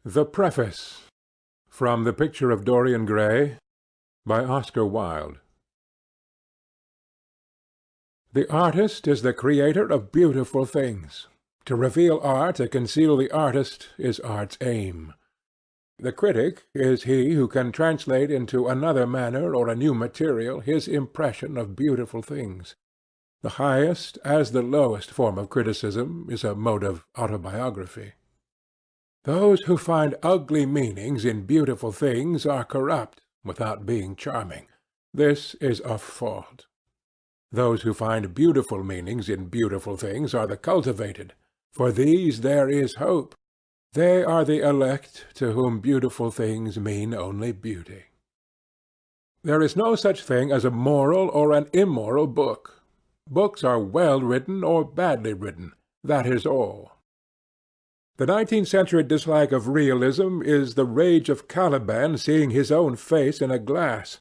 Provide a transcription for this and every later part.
The Preface. From The Picture of Dorian Gray, by Oscar Wilde. The artist is the creator of beautiful things. To reveal art, to conceal the artist, is art's aim. The critic is he who can translate into another manner or a new material his impression of beautiful things. The highest, as the lowest form of criticism, is a mode of autobiography. Those who find ugly meanings in beautiful things are corrupt, without being charming. This is a fault. Those who find beautiful meanings in beautiful things are the cultivated. For these there is hope. They are the elect, to whom beautiful things mean only beauty. There is no such thing as a moral or an immoral book. Books are well written or badly written. That is all. The 19th century dislike of realism is the rage of Caliban seeing his own face in a glass.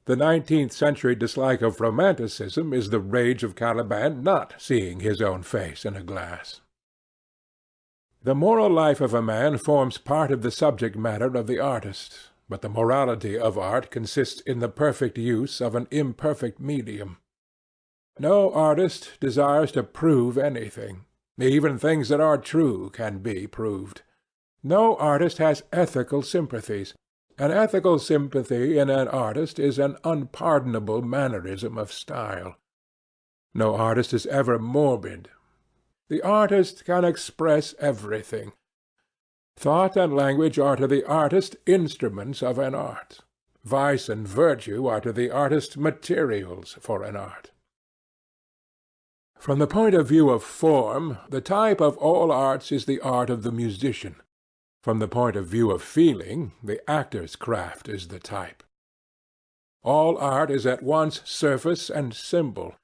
The 19th century dislike of romanticism is the rage of Caliban not seeing his own face in a glass. The moral life of a man forms part of the subject matter of the artist, but the morality of art consists in the perfect use of an imperfect medium. No artist desires to prove anything. Even things that are true can be proved. No artist has ethical sympathies. An ethical sympathy in an artist is an unpardonable mannerism of style. No artist is ever morbid. The artist can express everything. Thought and language are to the artist instruments of an art. Vice and virtue are to the artist materials for an art. From the point of view of form, the type of all arts is the art of the musician. From the point of view of feeling, the actor's craft is the type. All art is at once surface and symbol.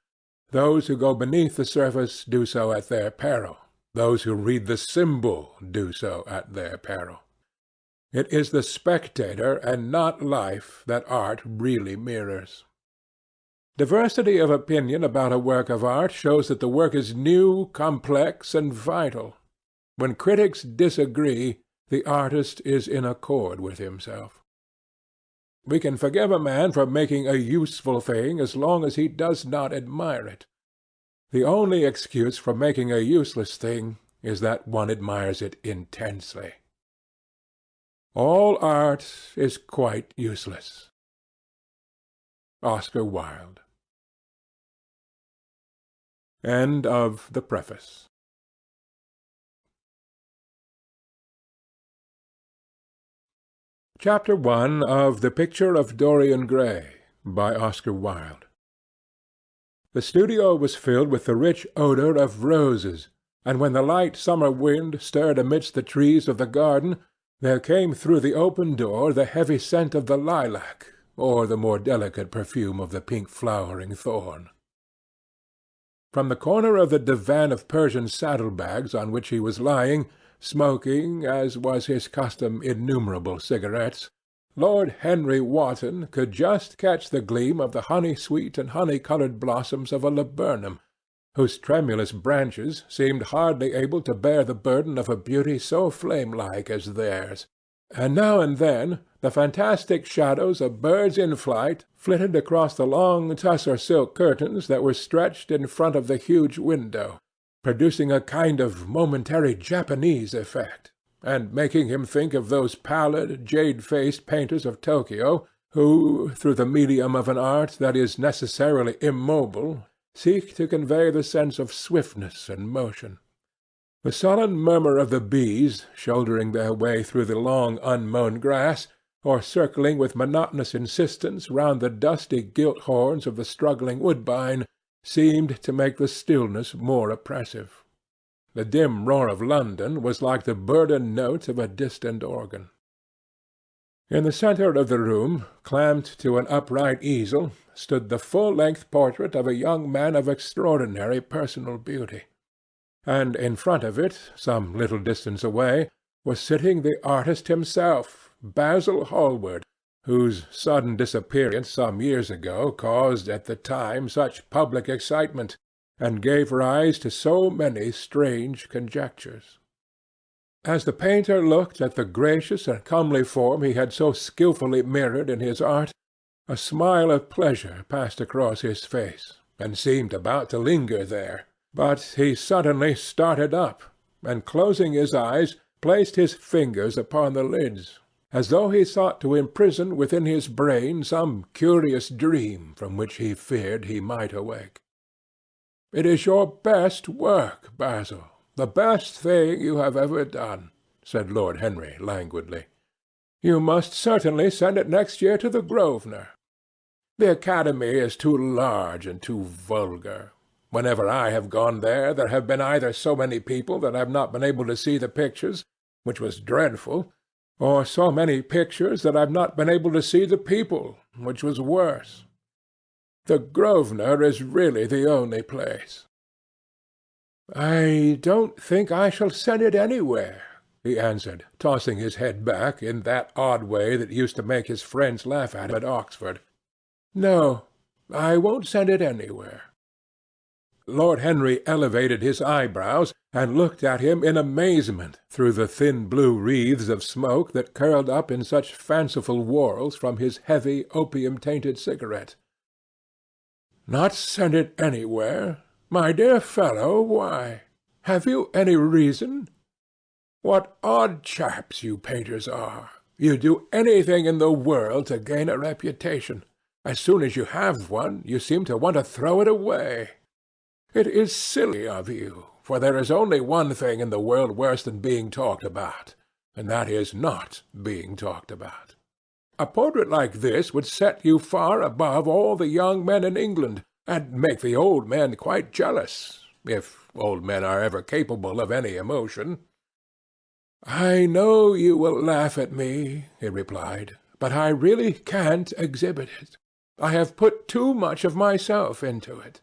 Those who go beneath the surface do so at their peril. Those who read the symbol do so at their peril. It is the spectator and not life that art really mirrors. Diversity of opinion about a work of art shows that the work is new, complex, and vital. When critics disagree, the artist is in accord with himself. We can forgive a man for making a useful thing as long as he does not admire it. The only excuse for making a useless thing is that one admires it intensely. All art is quite useless. Oscar Wilde. End of the preface. Chapter 1 of The Picture of Dorian Gray, by Oscar Wilde. The studio was filled with the rich odour of roses, and when the light summer wind stirred amidst the trees of the garden, there came through the open door the heavy scent of the lilac, or the more delicate perfume of the pink flowering thorn. From the corner of the divan of Persian saddle-bags on which he was lying, smoking, as was his custom, innumerable cigarettes, Lord Henry Wotton could just catch the gleam of the honey-sweet and honey-coloured blossoms of a laburnum, whose tremulous branches seemed hardly able to bear the burden of a beauty so flame-like as theirs. And now and then the fantastic shadows of birds in flight flitted across the long tussar silk curtains that were stretched in front of the huge window, producing a kind of momentary Japanese effect, and making him think of those pallid, jade-faced painters of Tokyo, who, through the medium of an art that is necessarily immobile, seek to convey the sense of swiftness and motion. The sullen murmur of the bees, shouldering their way through the long unmown grass, or circling with monotonous insistence round the dusty gilt horns of the struggling woodbine, seemed to make the stillness more oppressive. The dim roar of London was like the burdened notes of a distant organ. In the centre of the room, clamped to an upright easel, stood the full-length portrait of a young man of extraordinary personal beauty, and in front of it, some little distance away, was sitting the artist himself, Basil Hallward, whose sudden disappearance some years ago caused at the time such public excitement, and gave rise to so many strange conjectures. As the painter looked at the gracious and comely form he had so skilfully mirrored in his art, a smile of pleasure passed across his face, and seemed about to linger there. But he suddenly started up, and closing his eyes, placed his fingers upon the lids, as though he sought to imprison within his brain some curious dream from which he feared he might awake. "It is your best work, Basil, the best thing you have ever done," said Lord Henry languidly. "You must certainly send it next year to the Grosvenor. The Academy is too large and too vulgar. Whenever I have gone there, there have been either so many people that I have not been able to see the pictures, which was dreadful, or so many pictures that I have not been able to see the people, which was worse. The Grosvenor is really the only place." "I don't think I shall send it anywhere," he answered, tossing his head back in that odd way that used to make his friends laugh at him at Oxford. "No, I won't send it anywhere." Lord Henry elevated his eyebrows and looked at him in amazement through the thin blue wreaths of smoke that curled up in such fanciful whorls from his heavy opium-tainted cigarette. "Not send it anywhere? My dear fellow, why? Have you any reason? What odd chaps you painters are! You do anything in the world to gain a reputation. As soon as you have one, you seem to want to throw it away. It is silly of you, for there is only one thing in the world worse than being talked about, and that is not being talked about. A portrait like this would set you far above all the young men in England, and make the old men quite jealous, if old men are ever capable of any emotion." "I know you will laugh at me," he replied, "but I really can't exhibit it. I have put too much of myself into it."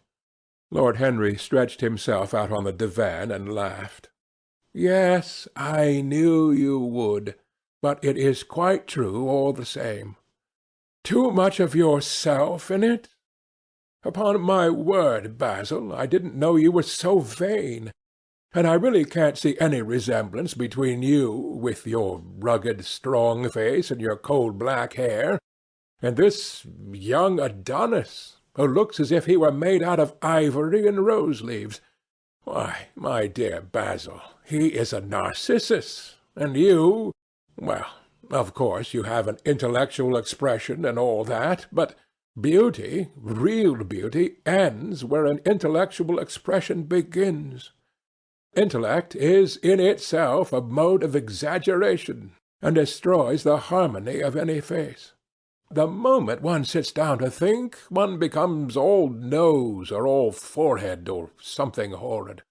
Lord Henry stretched himself out on the divan and laughed. "Yes, I knew you would, but it is quite true all the same. Too much of yourself in it? Upon my word, Basil, I didn't know you were so vain. And I really can't see any resemblance between you, with your rugged, strong face and your coal black hair, and this young Adonis, who looks as if he were made out of ivory and rose-leaves. Why, my dear Basil, he is a Narcissus, and you— well, of course you have an intellectual expression and all that, but beauty, real beauty, ends where an intellectual expression begins. Intellect is in itself a mode of exaggeration, and destroys the harmony of any face. The moment one sits down to think, one becomes all nose or all forehead or something horrid.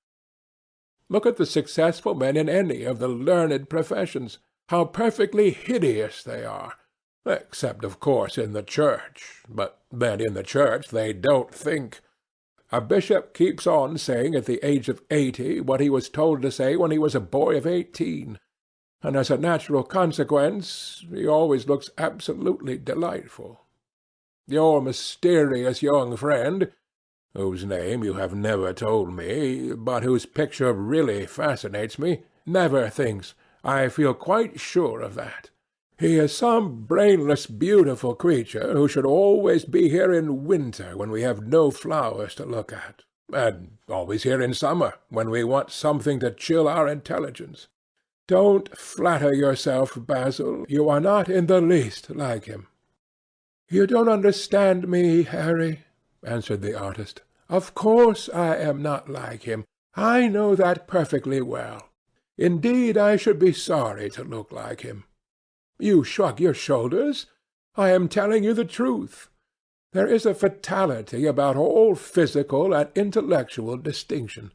Look at the successful men in any of the learned professions. How perfectly hideous they are, except, of course, in the Church. But then in the Church they don't think. A bishop keeps on saying at the age of 80 what he was told to say when he was a boy of 18. And as a natural consequence, he always looks absolutely delightful. Your mysterious young friend, whose name you have never told me, but whose picture really fascinates me, never thinks. I feel quite sure of that. He is some brainless, beautiful creature who should always be here in winter when we have no flowers to look at, and always here in summer when we want something to chill our intelligence. Don't flatter yourself, Basil. You are not in the least like him." "You don't understand me, Harry," answered the artist. "Of course I am not like him. I know that perfectly well. Indeed, I should be sorry to look like him. You shrug your shoulders. I am telling you the truth. There is a fatality about all physical and intellectual distinction.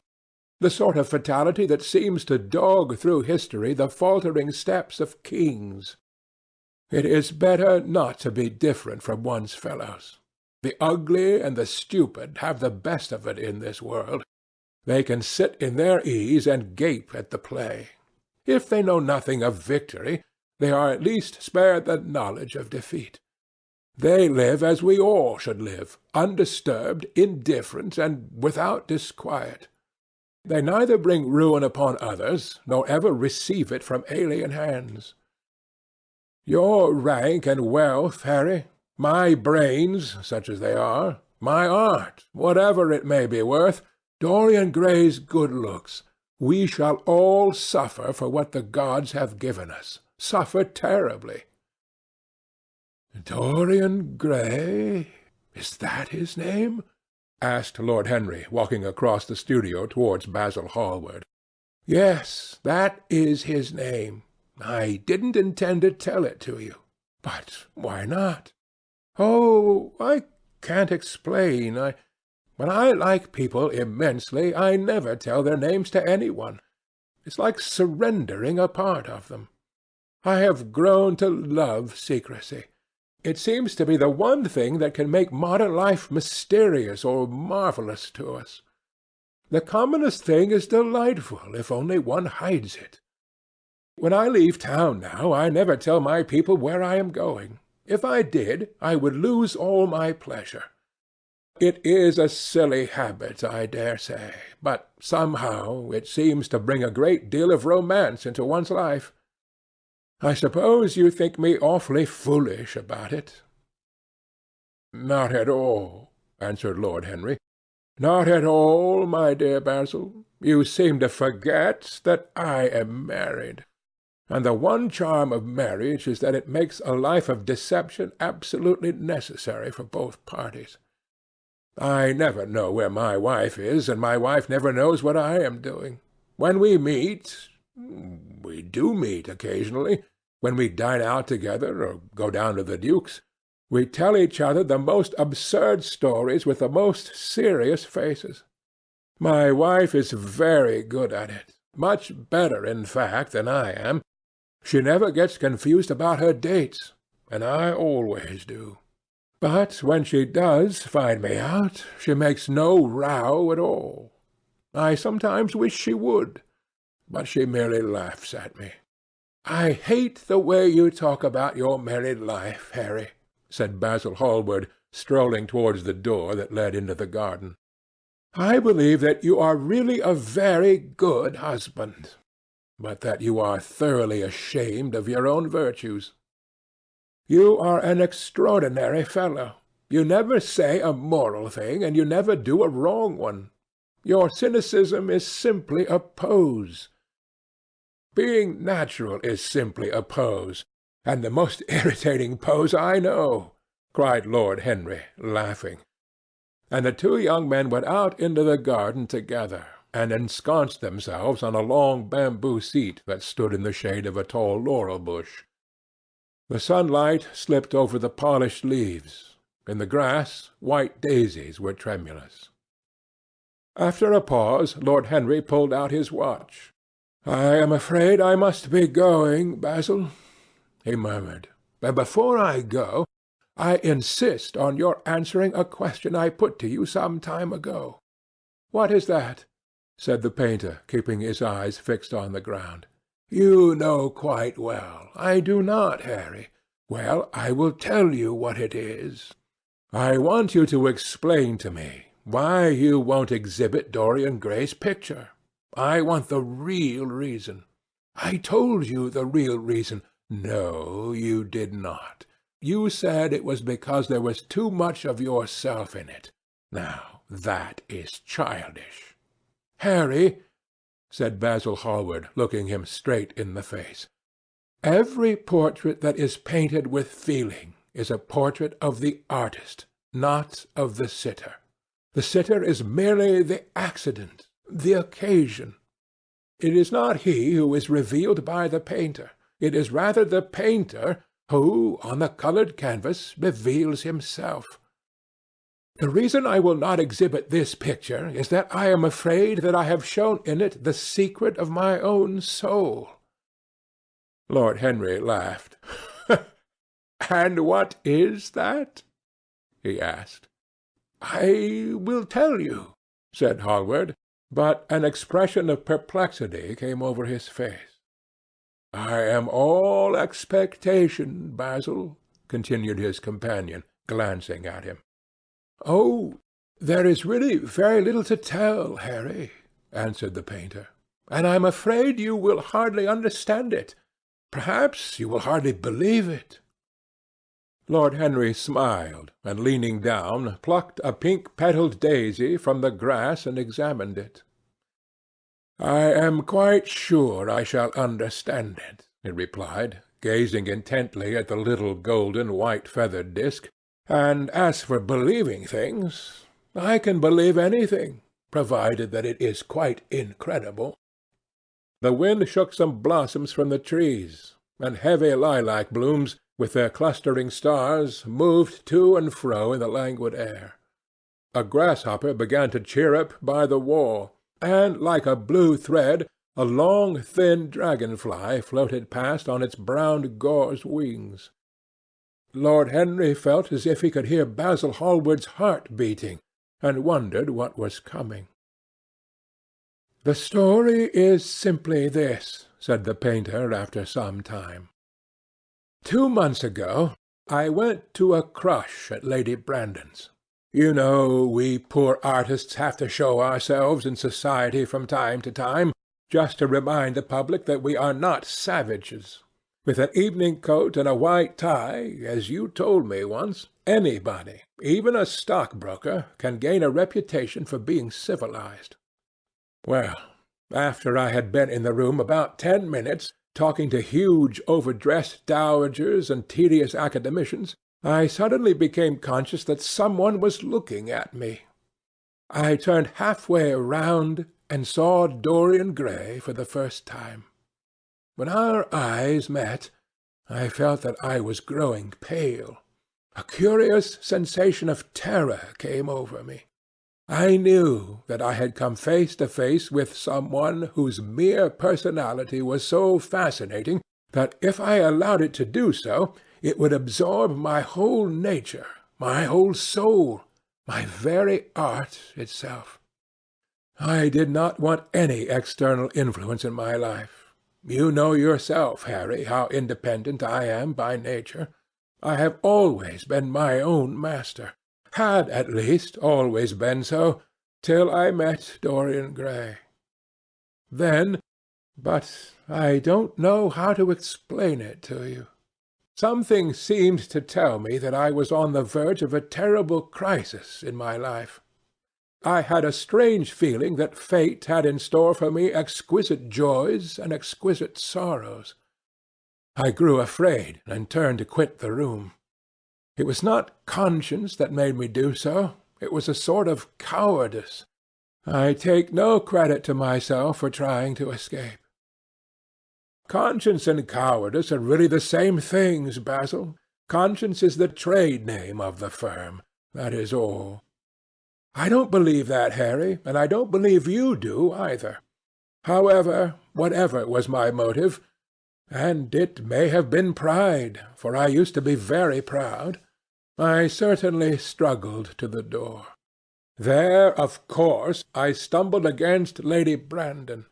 The sort of fatality that seems to dog through history the faltering steps of kings. It is better not to be different from one's fellows. The ugly and the stupid have the best of it in this world. They can sit in their ease and gape at the play. If they know nothing of victory, they are at least spared the knowledge of defeat. They live as we all should live, undisturbed, indifferent, and without disquiet. They neither bring ruin upon others, nor ever receive it from alien hands. Your rank and wealth, Harry, my brains, such as they are, my art, whatever it may be worth, Dorian Gray's good looks, we shall all suffer for what the gods have given us, suffer terribly. Dorian Gray? Is that his name? Asked Lord Henry, walking across the studio towards Basil Hallward. Yes, that is his name. I didn't intend to tell it to you. But why not? Oh, I can't explain. When I like people immensely, I never tell their names to anyone. It's like surrendering a part of them. I have grown to love secrecy. It seems to be the one thing that can make modern life mysterious or marvellous to us. The commonest thing is delightful if only one hides it. When I leave town now, I never tell my people where I am going. If I did, I would lose all my pleasure. It is a silly habit, I dare say, but somehow it seems to bring a great deal of romance into one's life. I suppose you think me awfully foolish about it." "Not at all," answered Lord Henry. "Not at all, my dear Basil. You seem to forget that I am married. And the one charm of marriage is that it makes a life of deception absolutely necessary for both parties. I never know where my wife is, and my wife never knows what I am doing. When we meet, we do meet occasionally, when we dine out together or go down to the Duke's, we tell each other the most absurd stories with the most serious faces. My wife is very good at it, much better, in fact, than I am. She never gets confused about her dates, and I always do. But when she does find me out, she makes no row at all. I sometimes wish she would, but she merely laughs at me. I hate the way you talk about your married life, Harry," said Basil Hallward, strolling towards the door that led into the garden. "I believe that you are really a very good husband, but that you are thoroughly ashamed of your own virtues. You are an extraordinary fellow. You never say a moral thing, and you never do a wrong one. Your cynicism is simply a pose. Being natural is simply a pose, and the most irritating pose I know," cried Lord Henry, laughing. And the two young men went out into the garden together, and ensconced themselves on a long bamboo seat that stood in the shade of a tall laurel bush. The sunlight slipped over the polished leaves. In the grass, white daisies were tremulous. After a pause, Lord Henry pulled out his watch. "I am afraid I must be going, Basil," he murmured. "But before I go, I insist on your answering a question I put to you some time ago." "What is that?" said the painter, keeping his eyes fixed on the ground. "You know quite well. I do not, Harry. Well, I will tell you what it is. I want you to explain to me why you won't exhibit Dorian Gray's picture. I want the real reason." "I told you the real reason." "No, you did not. You said it was because there was too much of yourself in it. Now, that is childish." "Harry," said Basil Hallward, looking him straight in the face, "every portrait that is painted with feeling is a portrait of the artist, not of the sitter. The sitter is merely the accident, the occasion. It is not he who is revealed by the painter. It is rather the painter who, on the coloured canvas, reveals himself. The reason I will not exhibit this picture is that I am afraid that I have shown in it the secret of my own soul." Lord Henry laughed. "And what is that?" he asked. "I will tell you," said Hallward, but an expression of perplexity came over his face. "I am all expectation, Basil," continued his companion, glancing at him. "Oh, there is really very little to tell, Harry. answered the painter, "and I'm afraid you will hardly understand it. Perhaps you will hardly believe it." Lord Henry smiled, and leaning down, plucked a pink-petalled daisy from the grass and examined it. "I am quite sure I shall understand it," he replied, gazing intently at the little golden white-feathered disk. "And as for believing things, I can believe anything, provided that it is quite incredible." The wind shook some blossoms from the trees, and heavy lilac blooms, with their clustering stars, moved to and fro in the languid air. A grasshopper began to chirrup by the wall, and, like a blue thread, a long, thin dragon-fly floated past on its brown gauze wings. Lord Henry felt as if he could hear Basil Hallward's heart beating, and wondered what was coming. "The story is simply this," said the painter after some time. "2 months ago I went to a crush at Lady Brandon's. You know, we poor artists have to show ourselves in society from time to time, just to remind the public that we are not savages. With an evening coat and a white tie, as you told me once, anybody, even a stockbroker, can gain a reputation for being civilized. Well, after I had been in the room about 10 minutes, talking to huge overdressed dowagers and tedious academicians, I suddenly became conscious that someone was looking at me. I turned halfway round and saw Dorian Gray for the first time. When our eyes met, I felt that I was growing pale. A curious sensation of terror came over me. I knew that I had come face to face with someone whose mere personality was so fascinating that if I allowed it to do so, it would absorb my whole nature, my whole soul, my very art itself. I did not want any external influence in my life. You know yourself, Harry, how independent I am by nature. I have always been my own master, had at least always been so, till I met Dorian Gray. But I don't know how to explain it to you. Something seemed to tell me that I was on the verge of a terrible crisis in my life. I had a strange feeling that fate had in store for me exquisite joys and exquisite sorrows. I grew afraid and turned to quit the room. It was not conscience that made me do so. It was a sort of cowardice. I take no credit to myself for trying to escape. Conscience and cowardice are really the same things, Basil. Conscience is the trade name of the firm. That is all. I don't believe that, Harry, and I don't believe you do either. However, whatever was my motive, and it may have been pride, for I used to be very proud, I certainly struggled to the door. There, of course, I stumbled against Lady Brandon.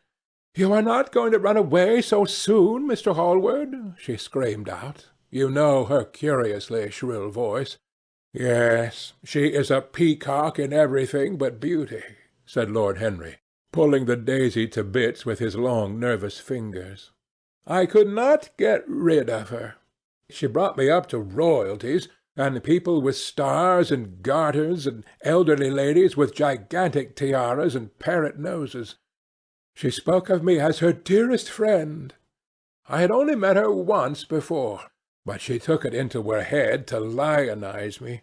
"You are not going to run away so soon, Mr. Hallward?" she screamed out. You know her curiously shrill voice. "Yes, she is a peacock in everything but beauty," said Lord Henry, pulling the daisy to bits with his long nervous fingers. "I could not get rid of her. She brought me up to royalties, and people with stars and garters, and elderly ladies with gigantic tiaras and parrot noses. She spoke of me as her dearest friend. I had only met her once before, but she took it into her head to lionize me.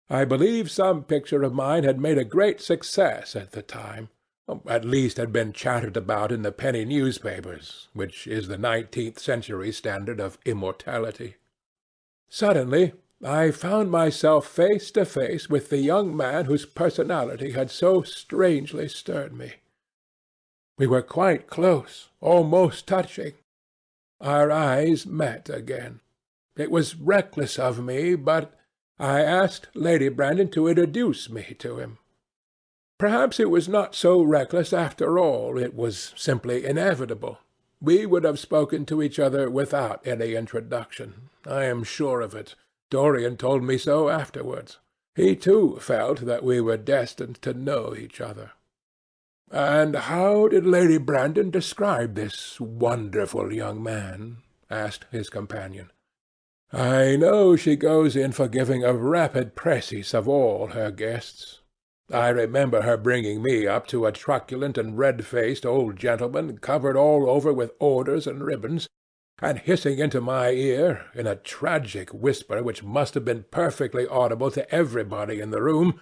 I believe some picture of mine had made a great success at the time, at least had been chattered about in the penny newspapers, which is the 19th century standard of immortality. Suddenly I found myself face to face with the young man whose personality had so strangely stirred me. We were quite close, almost touching. Our eyes met again. It was reckless of me, but I asked Lady Brandon to introduce me to him. Perhaps it was not so reckless after all. It was simply inevitable. We would have spoken to each other without any introduction. I am sure of it. Dorian told me so afterwards. He too felt that we were destined to know each other. "And how did Lady Brandon describe this wonderful young man?" asked his companion. "I know she goes in for giving a rapid précis of all her guests. I remember her bringing me up to a truculent and red-faced old gentleman covered all over with orders and ribbons, and hissing into my ear, in a tragic whisper which must have been perfectly audible to everybody in the room,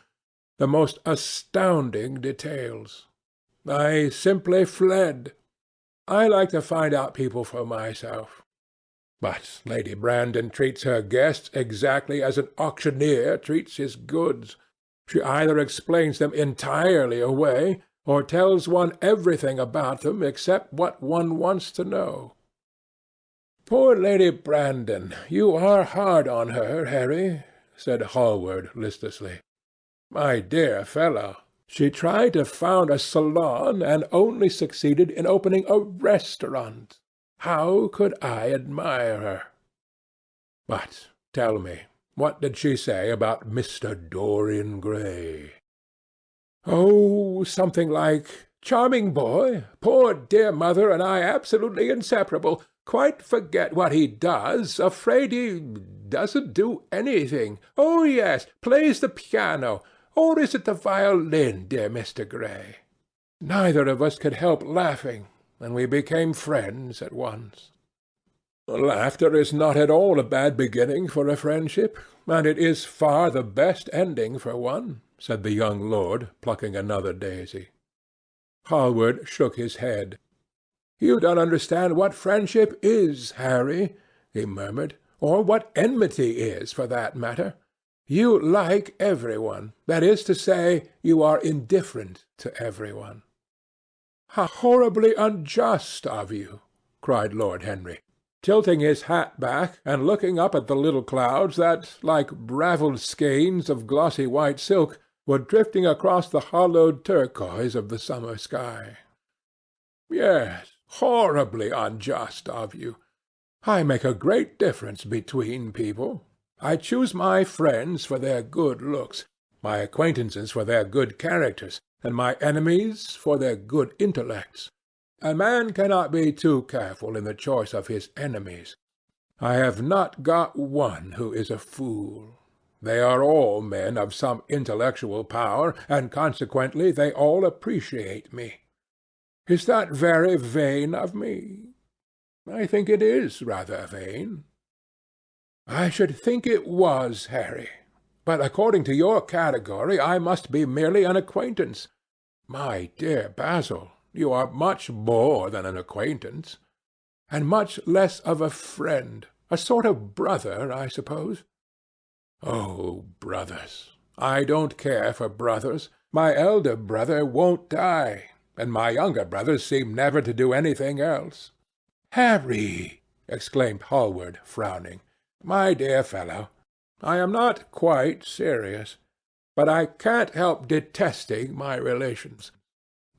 the most astounding details. I simply fled. I like to find out people for myself. But Lady Brandon treats her guests exactly as an auctioneer treats his goods. She either explains them entirely away, or tells one everything about them except what one wants to know." "Poor Lady Brandon! You are hard on her, Harry," said Hallward listlessly. "My dear fellow, she tried to found a salon and only succeeded in opening a restaurant. How could I admire her? But tell me, what did she say about Mr. Dorian Gray?" "Oh, something like, 'Charming boy. Poor dear mother and I absolutely inseparable. Quite forget what he does. Afraid he doesn't do anything. Oh, yes, plays the piano. Or is it the violin, dear Mr. Gray?' Neither of us could help laughing, and we became friends at once." "Laughter is not at all a bad beginning for a friendship, and it is far the best ending for one," said the young lord, plucking another daisy. Hallward shook his head. "You don't understand what friendship is, Harry," he murmured, "or what enmity is, for that matter. You like every one. That is to say, you are indifferent to every one." "How horribly unjust of you!" cried Lord Henry, tilting his hat back and looking up at the little clouds that, like ravelled skeins of glossy white silk, were drifting across the hollowed turquoise of the summer sky. "Yes, horribly unjust of you. I make a great difference between people. I choose my friends for their good looks, my acquaintances for their good characters, and my enemies for their good intellects. A man cannot be too careful in the choice of his enemies. I have not got one who is a fool. They are all men of some intellectual power, and consequently they all appreciate me. Is that very vain of me? I think it is rather vain." "I should think it was, Harry. But according to your category I must be merely an acquaintance. My dear Basil, you are much more than an acquaintance, and much less of a friend, a sort of brother, I suppose." "Oh, brothers! I don't care for brothers. My elder brother won't die, and my younger brothers seem never to do anything else." "Harry!" exclaimed Hallward, frowning. "My dear fellow, I am not quite serious, but I can't help detesting my relations.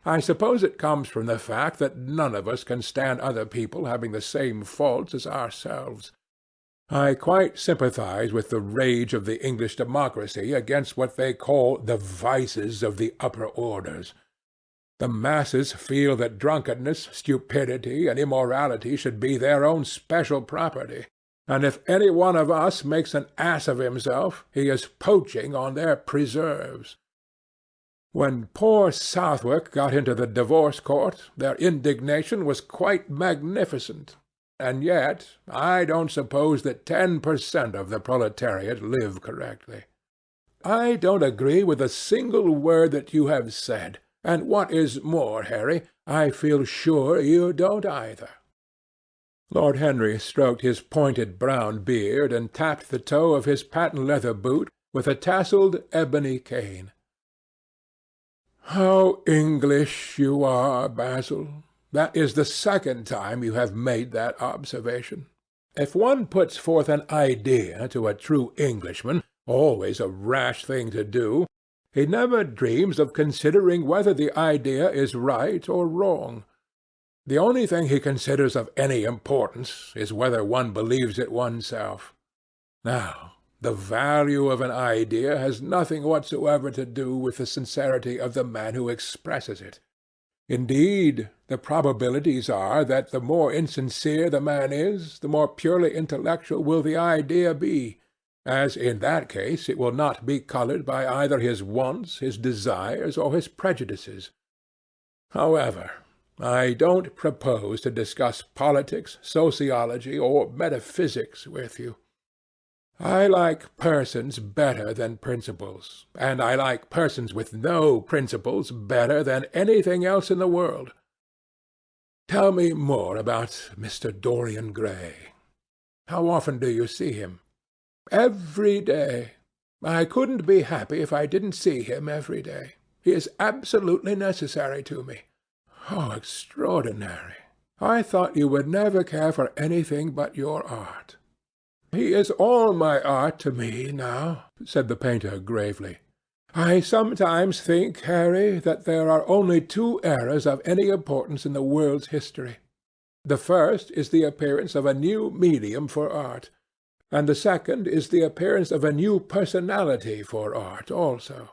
I suppose it comes from the fact that none of us can stand other people having the same faults as ourselves. I quite sympathize with the rage of the English democracy against what they call the vices of the upper orders. The masses feel that drunkenness, stupidity, and immorality should be their own special property, and if any one of us makes an ass of himself, he is poaching on their preserves. When poor Southwark got into the divorce court, their indignation was quite magnificent. And yet I don't suppose that 10% of the proletariat live correctly. I don't agree with a single word that you have said, and what is more, Harry, I feel sure you don't either." Lord Henry stroked his pointed brown beard and tapped the toe of his patent-leather boot with a tasselled ebony cane. "How English you are, Basil! That is the second time you have made that observation. If one puts forth an idea to a true Englishman, always a rash thing to do, he never dreams of considering whether the idea is right or wrong. The only thing he considers of any importance is whether one believes it oneself. Now, the value of an idea has nothing whatsoever to do with the sincerity of the man who expresses it. Indeed, the probabilities are that the more insincere the man is, the more purely intellectual will the idea be, as in that case it will not be coloured by either his wants, his desires, or his prejudices. However, I don't propose to discuss politics, sociology, or metaphysics with you. I like persons better than principles, and I like persons with no principles better than anything else in the world. Tell me more about Mr. Dorian Gray. How often do you see him? Every day. I couldn't be happy if I didn't see him every day. He is absolutely necessary to me. How extraordinary! I thought you would never care for anything but your art. He is all my art to me now, said the painter gravely. I sometimes think, Harry, that there are only two eras of any importance in the world's history. The first is the appearance of a new medium for art, and the second is the appearance of a new personality for art also.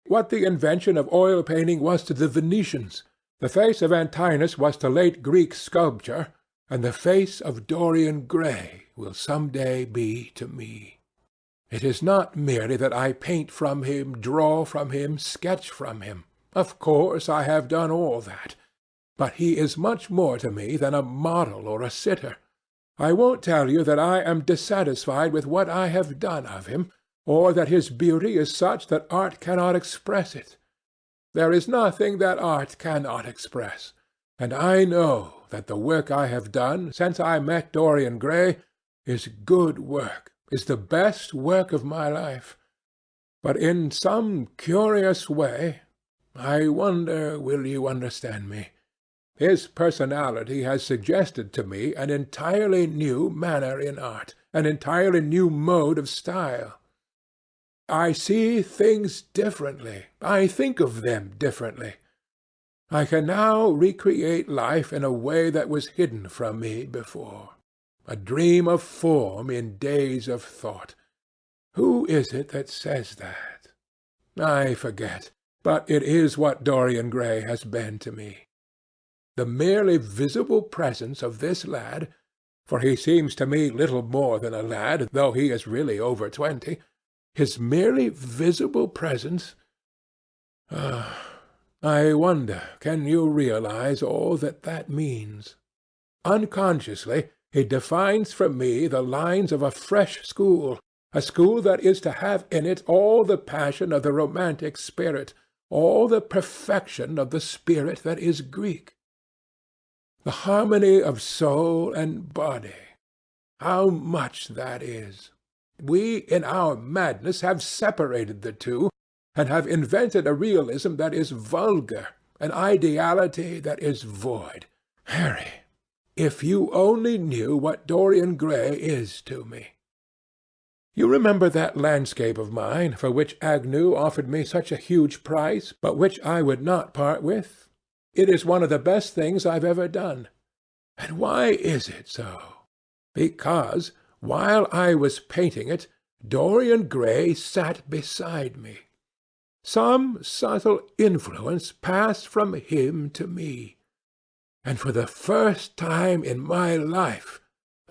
What the invention of oil painting was to the Venetians, the face of Antinous was to late Greek sculpture, and the face of Dorian Gray will some day be to me. It is not merely that I paint from him, draw from him, sketch from him. Of course I have done all that. But he is much more to me than a model or a sitter. I won't tell you that I am dissatisfied with what I have done of him, or that his beauty is such that art cannot express it. There is nothing that art cannot express, and I know that the work I have done since I met Dorian Gray is good work, is the best work of my life. But in some curious way, I wonder will you understand me, his personality has suggested to me an entirely new manner in art, an entirely new mode of style. I see things differently. I think of them differently. I can now recreate life in a way that was hidden from me before. A dream of form in days of thought. Who is it that says that? I forget, but it is what Dorian Gray has been to me. The merely visible presence of this lad, for he seems to me little more than a lad, though he is really over 20, his merely visible presence. I wonder, can you realize all that that means? Unconsciously, he defines for me the lines of a fresh school, a school that is to have in it all the passion of the romantic spirit, all the perfection of the spirit that is Greek. The harmony of soul and body. How much that is! We, in our madness, have separated the two, and have invented a realism that is vulgar, an ideality that is void. Harry, if you only knew what Dorian Gray is to me! You remember that landscape of mine, for which Agnew offered me such a huge price, but which I would not part with? It is one of the best things I've ever done. And why is it so? Because, while I was painting it, Dorian Gray sat beside me. Some subtle influence passed from him to me, and for the first time in my life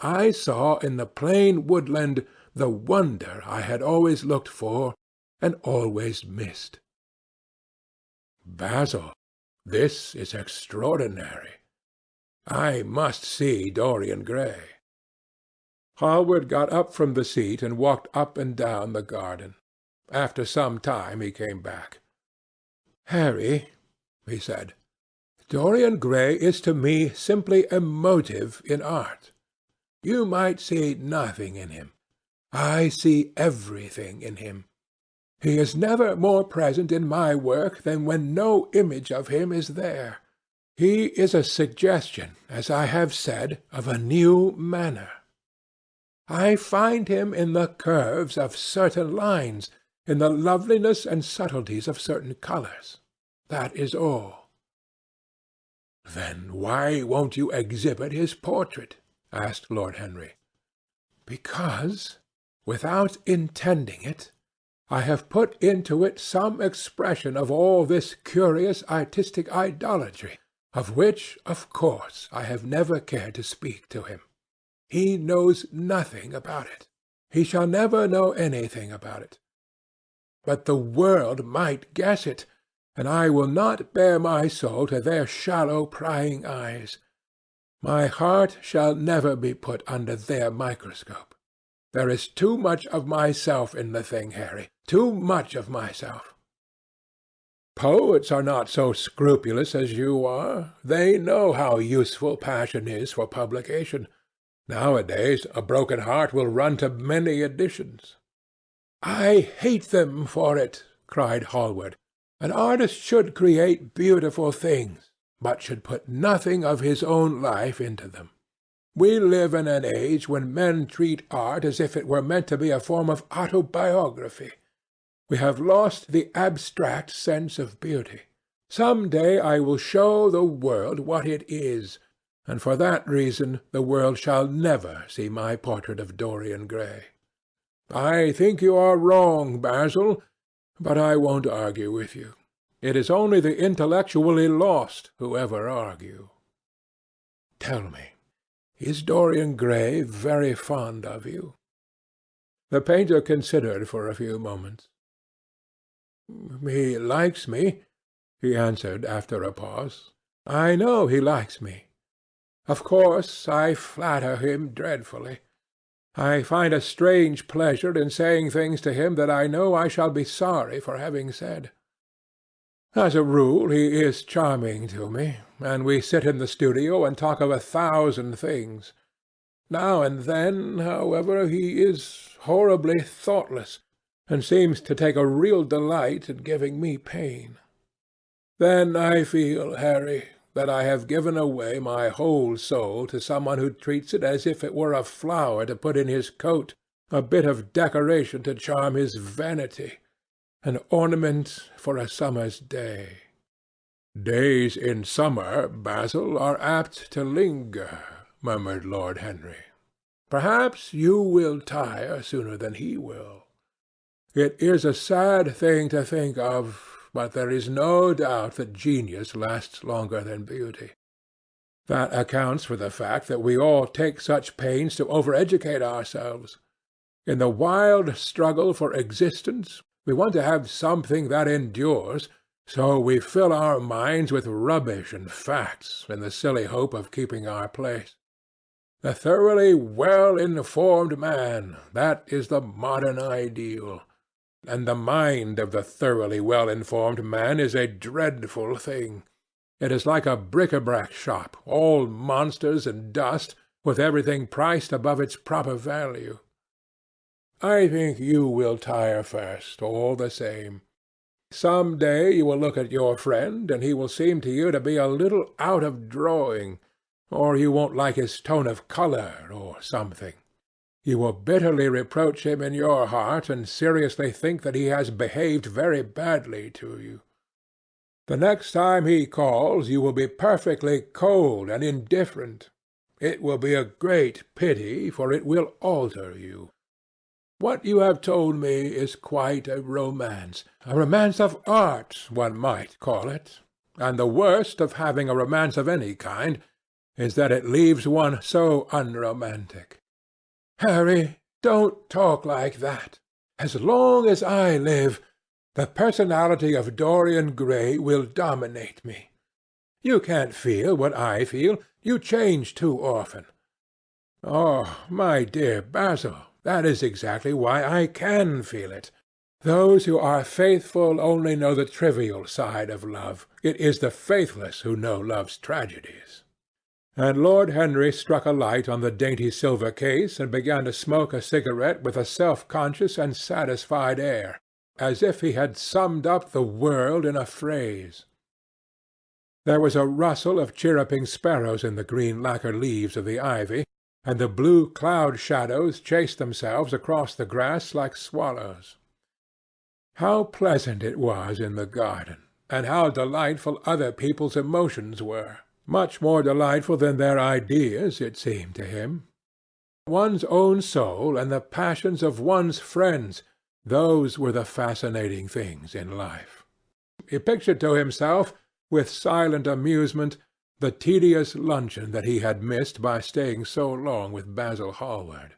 I saw in the plain woodland the wonder I had always looked for and always missed. Basil, this is extraordinary. I must see Dorian Gray. Hallward got up from the seat and walked up and down the garden. After some time he came back. Harry, he said, Dorian Gray is to me simply a motive in art. You might see nothing in him. I see everything in him. He is never more present in my work than when no image of him is there. He is a suggestion, as I have said, of a new manner. I find him in the curves of certain lines, in the loveliness and subtleties of certain colours. That is all. Then why won't you exhibit his portrait? Asked Lord Henry. Because, without intending it, I have put into it some expression of all this curious artistic idolatry, of which, of course, I have never cared to speak to him. He knows nothing about it. He shall never know anything about it. But the world might guess it, and I will not bare my soul to their shallow prying eyes. My heart shall never be put under their microscope. There is too much of myself in the thing, Harry, too much of myself. Poets are not so scrupulous as you are. They know how useful passion is for publication. Nowadays a broken heart will run to many editions. I hate them for it, cried Hallward. An artist should create beautiful things, but should put nothing of his own life into them. We live in an age when men treat art as if it were meant to be a form of autobiography. We have lost the abstract sense of beauty. Some day I will show the world what it is, and for that reason the world shall never see my portrait of Dorian Gray. I think you are wrong, Basil, but I won't argue with you. It is only the intellectually lost who ever argue. Tell me, is Dorian Gray very fond of you? The painter considered for a few moments. He likes me, he answered after a pause. I know he likes me. Of course, I flatter him dreadfully. I find a strange pleasure in saying things to him that I know I shall be sorry for having said. As a rule, he is charming to me, and we sit in the studio and talk of 1,000 things. Now and then, however, he is horribly thoughtless, and seems to take a real delight in giving me pain. Then I feel, Harry, that I have given away my whole soul to someone who treats it as if it were a flower to put in his coat, a bit of decoration to charm his vanity, an ornament for a summer's day. Days in summer, Basil, are apt to linger, murmured Lord Henry. Perhaps you will tire sooner than he will. It is a sad thing to think of, but there is no doubt that genius lasts longer than beauty. That accounts for the fact that we all take such pains to over-educate ourselves. In the wild struggle for existence, we want to have something that endures, so we fill our minds with rubbish and facts in the silly hope of keeping our place. The thoroughly well-informed man, that is the modern ideal. And the mind of the thoroughly well-informed man is a dreadful thing. It is like a bric-a-brac shop, all monsters and dust, with everything priced above its proper value. I think you will tire first, all the same. Some day you will look at your friend, and he will seem to you to be a little out of drawing, or you won't like his tone of colour, or something. You will bitterly reproach him in your heart, and seriously think that he has behaved very badly to you. The next time he calls you will be perfectly cold and indifferent. It will be a great pity, for it will alter you. What you have told me is quite a romance of art, one might call it, and the worst of having a romance of any kind is that it leaves one so unromantic. Harry, don't talk like that. As long as I live, the personality of Dorian Gray will dominate me. You can't feel what I feel. You change too often. Oh, my dear Basil, that is exactly why I can feel it. Those who are faithful only know the trivial side of love. It is the faithless who know love's tragedies. And Lord Henry struck a light on the dainty silver case and began to smoke a cigarette with a self-conscious and satisfied air, as if he had summed up the world in a phrase. There was a rustle of chirruping sparrows in the green lacquer leaves of the ivy, and the blue cloud shadows chased themselves across the grass like swallows. How pleasant it was in the garden, and how delightful other people's emotions were! Much more delightful than their ideas, it seemed to him. One's own soul and the passions of one's friends, Those were the fascinating things in life. He pictured to himself, with silent amusement, the tedious luncheon that he had missed by staying so long with Basil Hallward.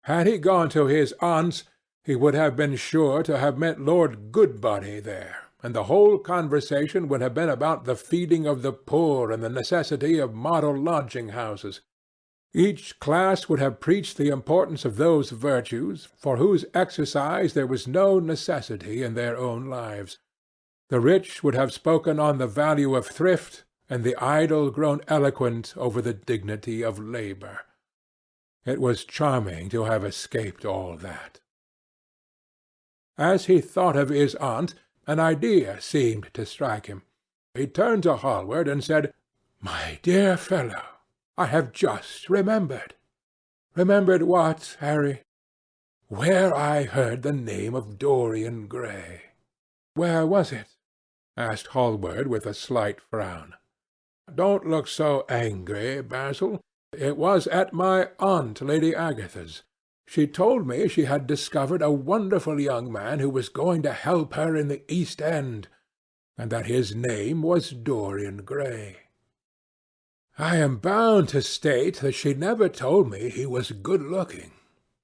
Had he gone to his aunt's, he would have been sure to have met Lord Goodbody there, and the whole conversation would have been about the feeding of the poor and the necessity of model lodging-houses. Each class would have preached the importance of those virtues for whose exercise there was no necessity in their own lives. The rich would have spoken on the value of thrift, and the idle grown eloquent over the dignity of labour. It was charming to have escaped all that. As he thought of his aunt, an idea seemed to strike him. He turned to Hallward and said, "My dear fellow, I have just remembered." "Remembered what, Harry?" "Where I heard the name of Dorian Gray." "Where was it?" asked Hallward with a slight frown. "Don't look so angry, Basil. It was at my aunt Lady Agatha's. She told me she had discovered a wonderful young man who was going to help her in the East End, and that his name was Dorian Gray. I am bound to state that she never told me he was good-looking.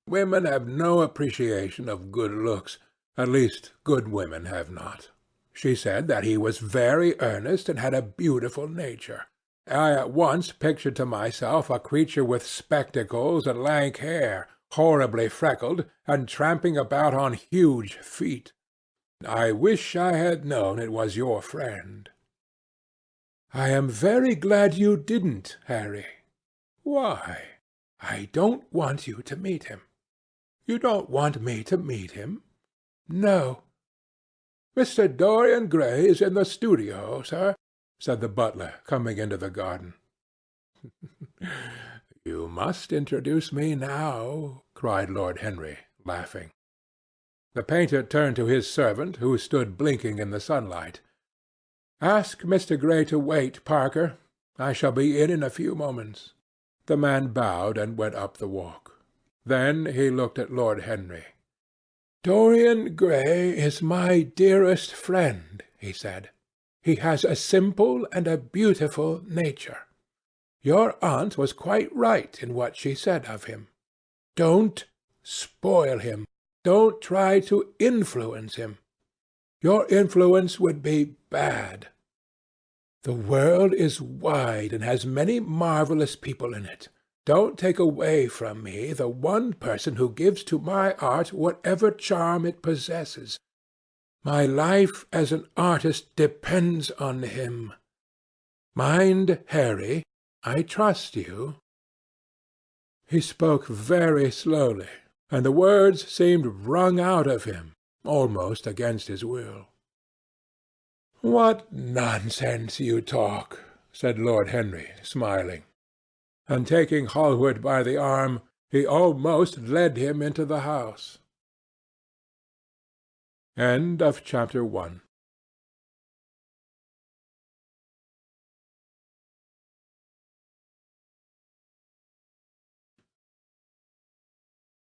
Women have no appreciation of good looks, at least good women have not. She said that he was very earnest and had a beautiful nature. I at once pictured to myself a creature with spectacles and lank hair, horribly freckled, and tramping about on huge feet. I wish I had known it was your friend." "I am very glad you didn't, Harry." "Why?" "I don't want you to meet him." "You don't want me to meet him?" "No." "Mr. Dorian Gray is in the studio, sir," said the butler, coming into the garden. "You must introduce me now," cried Lord Henry, laughing. The painter turned to his servant, who stood blinking in the sunlight. "Ask Mr. Gray to wait, Parker. I shall be in a few moments." The man bowed and went up the walk. Then he looked at Lord Henry. "Dorian Gray is my dearest friend," he said. "He has a simple and a beautiful nature. Your aunt was quite right in what she said of him. Don't spoil him. Don't try to influence him. Your influence would be bad. The world is wide and has many marvellous people in it. Don't take away from me the one person who gives to my art whatever charm it possesses. My life as an artist depends on him. Mind, Harry, I trust you." He spoke very slowly, and the words seemed wrung out of him, almost against his will. "What nonsense you talk," said Lord Henry, smiling. And taking Hallward by the arm, he almost led him into the house. End of Chapter 1